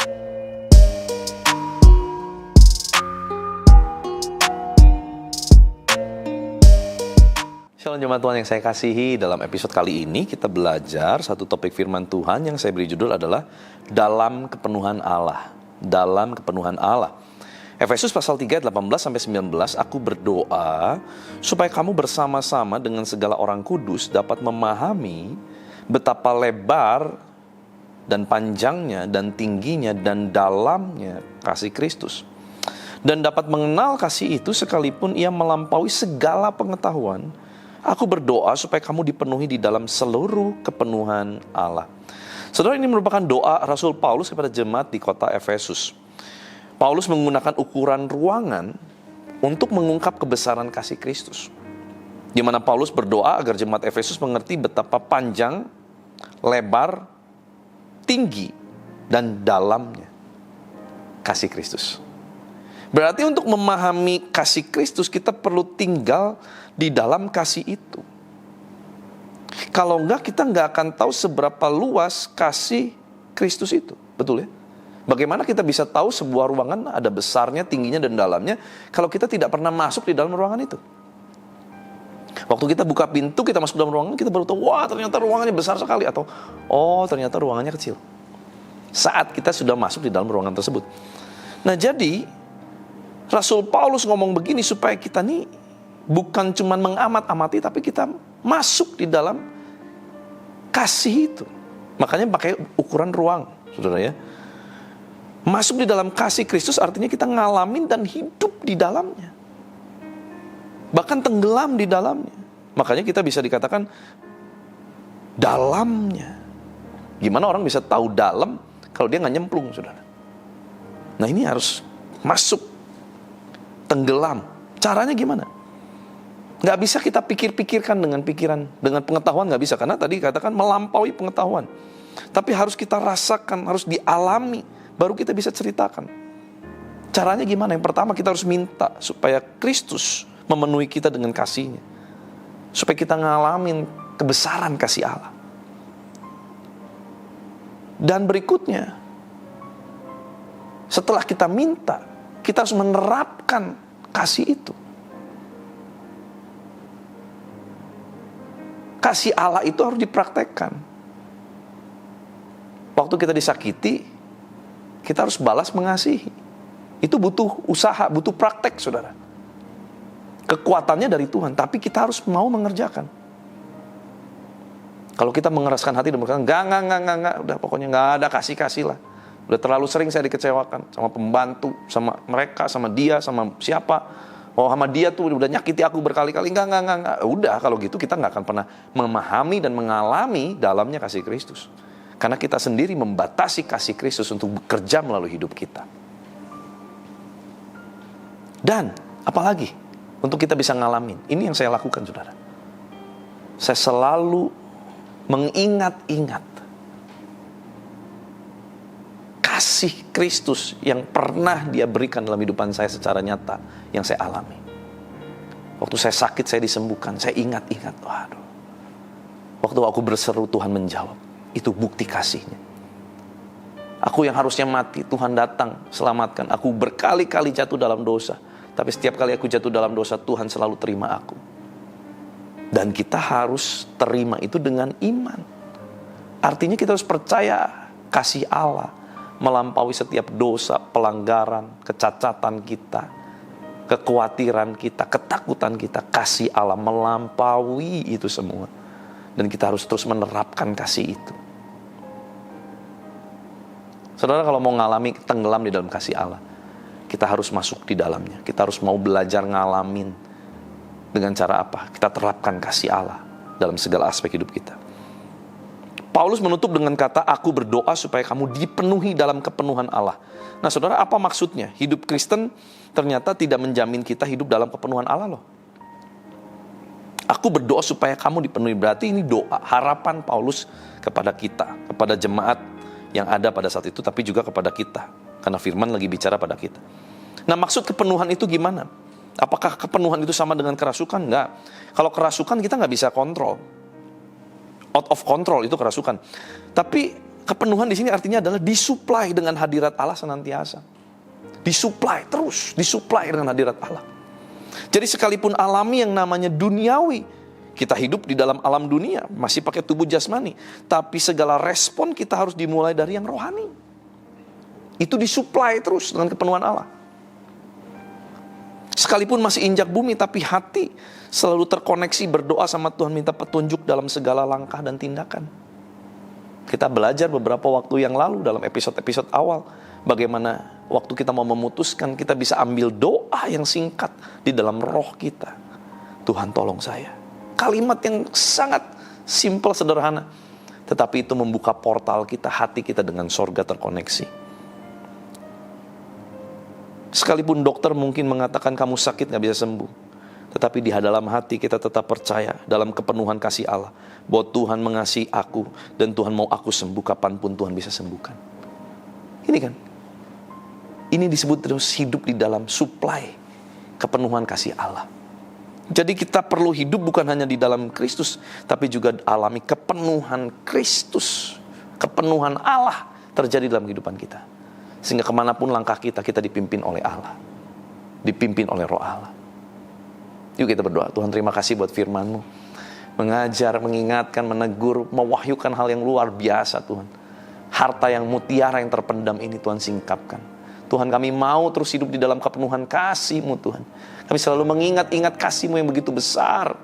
Shalom jemaat Tuhan yang saya kasihi, dalam episode kali ini kita belajar satu topik firman Tuhan yang saya beri judul adalah dalam kepenuhan Allah. Dalam kepenuhan Allah. Efesus pasal 3 18-19, aku berdoa supaya kamu bersama-sama dengan segala orang kudus dapat memahami betapa lebar dan panjangnya dan tingginya dan dalamnya kasih Kristus. Dan dapat mengenal kasih itu sekalipun ia melampaui segala pengetahuan. Aku berdoa supaya kamu dipenuhi di dalam seluruh kepenuhan Allah. Saudara, ini merupakan doa Rasul Paulus kepada jemaat di kota Efesus. Paulus menggunakan ukuran ruangan untuk mengungkap kebesaran kasih Kristus. Di mana Paulus berdoa agar jemaat Efesus mengerti betapa panjang, lebar, tinggi, dan dalamnya kasih Kristus. Berarti untuk memahami kasih Kristus, kita perlu tinggal di dalam kasih itu. Kalau enggak, kita enggak akan tahu seberapa luas kasih Kristus itu. Betul ya? Bagaimana kita bisa tahu sebuah ruangan ada besarnya, tingginya, dan dalamnya kalau kita tidak pernah masuk di dalam ruangan itu? Waktu kita buka pintu, kita masuk dalam ruangan, kita baru tahu, wah ternyata ruangannya besar sekali. Atau, oh ternyata ruangannya kecil. Saat kita sudah masuk di dalam ruangan tersebut. Nah jadi, Rasul Paulus ngomong begini supaya kita nih bukan cuma mengamat-amati, tapi kita masuk di dalam kasih itu. Makanya pakai ukuran ruang, saudara ya. Masuk di dalam kasih Kristus artinya kita ngalamin dan hidup di dalamnya. Bahkan tenggelam di dalamnya. Makanya kita bisa dikatakan dalamnya. Gimana orang bisa tahu dalam kalau dia nggak nyemplung, saudara? Nah ini harus masuk. Tenggelam. Caranya gimana? Nggak bisa kita pikir-pikirkan dengan pikiran, dengan pengetahuan nggak bisa. Karena tadi katakan melampaui pengetahuan. Tapi harus kita rasakan, harus dialami, baru kita bisa ceritakan. Caranya gimana? Yang pertama kita harus minta supaya Kristus memenuhi kita dengan kasih-Nya. Supaya kita ngalamin kebesaran kasih Allah. Dan berikutnya, setelah kita minta, kita harus menerapkan kasih itu. Kasih Allah itu harus dipraktekkan. Waktu kita disakiti, kita harus balas mengasihi. Itu butuh usaha, butuh praktek, saudara. Kekuatannya dari Tuhan, tapi kita harus mau mengerjakan. Kalau kita mengeraskan hati dan berkata, enggak, udah pokoknya enggak ada kasih-kasih lah. Udah terlalu sering saya dikecewakan sama pembantu, sama mereka, sama dia, sama siapa. Oh sama dia tuh udah nyakiti aku berkali-kali. Enggak. Udah kalau gitu kita nggak akan pernah memahami dan mengalami dalamnya kasih Kristus. Karena kita sendiri membatasi kasih Kristus untuk bekerja melalui hidup kita. Dan apalagi untuk kita bisa ngalamin. Ini yang saya lakukan, saudara. Saya selalu mengingat-ingat kasih Kristus yang pernah Dia berikan dalam kehidupan saya secara nyata yang saya alami. Waktu saya sakit, saya disembuhkan, saya ingat-ingat, waduh. Waktu aku berseru, Tuhan menjawab. Itu bukti kasih-Nya. Aku yang harusnya mati, Tuhan datang, selamatkan. Aku berkali-kali jatuh dalam dosa, tapi setiap kali aku jatuh dalam dosa, Tuhan selalu terima aku. Dan kita harus terima itu dengan iman. Artinya kita harus percaya kasih Allah melampaui setiap dosa, pelanggaran, kecacatan kita, kekhawatiran kita, ketakutan kita. Kasih Allah melampaui itu semua. Dan kita harus terus menerapkan kasih itu. Saudara, kalau mau ngalami tenggelam di dalam kasih Allah, kita harus masuk di dalamnya. Kita harus mau belajar ngalamin. Dengan cara apa? Kita terapkan kasih Allah dalam segala aspek hidup kita. Paulus menutup dengan kata, aku berdoa supaya kamu dipenuhi dalam kepenuhan Allah. Nah saudara, apa maksudnya? Hidup Kristen ternyata tidak menjamin kita hidup dalam kepenuhan Allah loh. Aku berdoa supaya kamu dipenuhi. Berarti ini doa, harapan Paulus kepada kita, kepada jemaat yang ada pada saat itu, tapi juga kepada kita. Karena firman lagi bicara pada kita. Nah maksud kepenuhan itu gimana? Apakah kepenuhan itu sama dengan kerasukan? Enggak. Kalau kerasukan kita nggak bisa kontrol. Out of control itu kerasukan. Tapi Kepenuhan di sini artinya adalah disuplai dengan hadirat Allah senantiasa. Disuplai terus, disuplai dengan hadirat Allah. Jadi sekalipun alami yang namanya duniawi, kita hidup di dalam alam dunia, masih pakai tubuh jasmani, tapi segala respon kita harus dimulai dari yang rohani. Itu disuplai terus dengan kepenuhan Allah. Sekalipun masih injak bumi, tapi hati selalu terkoneksi berdoa sama Tuhan, minta petunjuk dalam segala langkah dan tindakan. Kita belajar beberapa waktu yang lalu dalam episode-episode awal, bagaimana waktu kita mau memutuskan, kita bisa ambil doa yang singkat di dalam roh kita. Tuhan tolong saya. Kalimat yang sangat simpel, sederhana, tetapi itu membuka portal kita, hati kita dengan sorga terkoneksi. Sekalipun dokter mungkin mengatakan kamu sakit gak bisa sembuh, tetapi di dalam hati kita tetap percaya dalam kepenuhan kasih Allah, bahwa Tuhan mengasihi aku dan Tuhan mau aku sembuh kapanpun Tuhan bisa sembuhkan. Ini kan, ini disebut terus hidup di dalam suplai kepenuhan kasih Allah. Jadi kita perlu hidup bukan hanya di dalam Kristus, tapi juga alami kepenuhan Kristus, kepenuhan Allah terjadi dalam kehidupan kita. Sehingga kemanapun langkah kita, kita dipimpin oleh Allah, dipimpin oleh roh Allah. Yuk kita berdoa. Tuhan, terima kasih buat firman-Mu, mengajar, mengingatkan, menegur, mewahyukan hal yang luar biasa Tuhan. Harta yang mutiara yang terpendam ini Tuhan singkapkan. Tuhan, kami mau terus hidup di dalam kepenuhan kasih-Mu Tuhan. Kami selalu mengingat-ingat kasih-Mu yang begitu besar.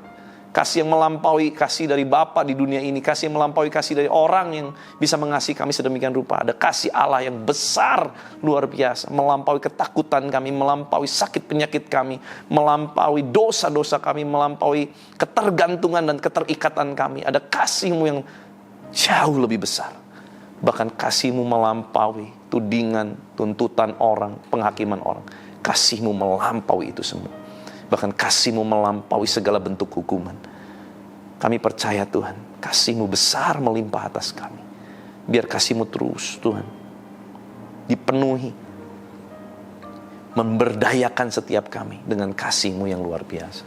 Kasih yang melampaui kasih dari Bapa di dunia ini. Kasih yang melampaui kasih dari orang yang bisa mengasihi kami sedemikian rupa. Ada kasih Allah yang besar, luar biasa. Melampaui ketakutan kami, melampaui sakit penyakit kami, melampaui dosa-dosa kami, melampaui ketergantungan dan keterikatan kami. Ada kasih-Mu yang jauh lebih besar. Bahkan kasih-Mu melampaui tudingan, tuntutan orang, penghakiman orang. Kasih-Mu melampaui itu semua. Bahkan kasih-Mu melampaui segala bentuk hukuman. Kami percaya Tuhan, kasih-Mu besar melimpah atas kami. Biar kasih-Mu terus Tuhan dipenuhi, memberdayakan setiap kami dengan kasih-Mu yang luar biasa.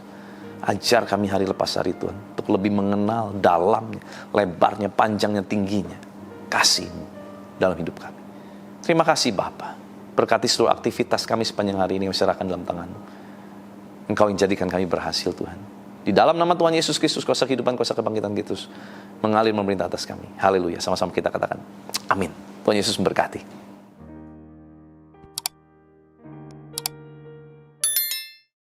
Ajar kami hari lepas hari Tuhan, untuk lebih mengenal dalamnya, lebarnya, panjangnya, tingginya kasih-Mu dalam hidup kami. Terima kasih Bapa. Berkati seluruh aktivitas kami sepanjang hari ini, kami serahkan dalam tangan-Mu. Engkau yang jadikan kami berhasil Tuhan. Di dalam nama Tuhan Yesus Kristus, kuasa kehidupan, kuasa kebangkitan Kristus mengalir memerintah atas kami. Haleluya. Sama-sama kita katakan amin. Tuhan Yesus memberkati.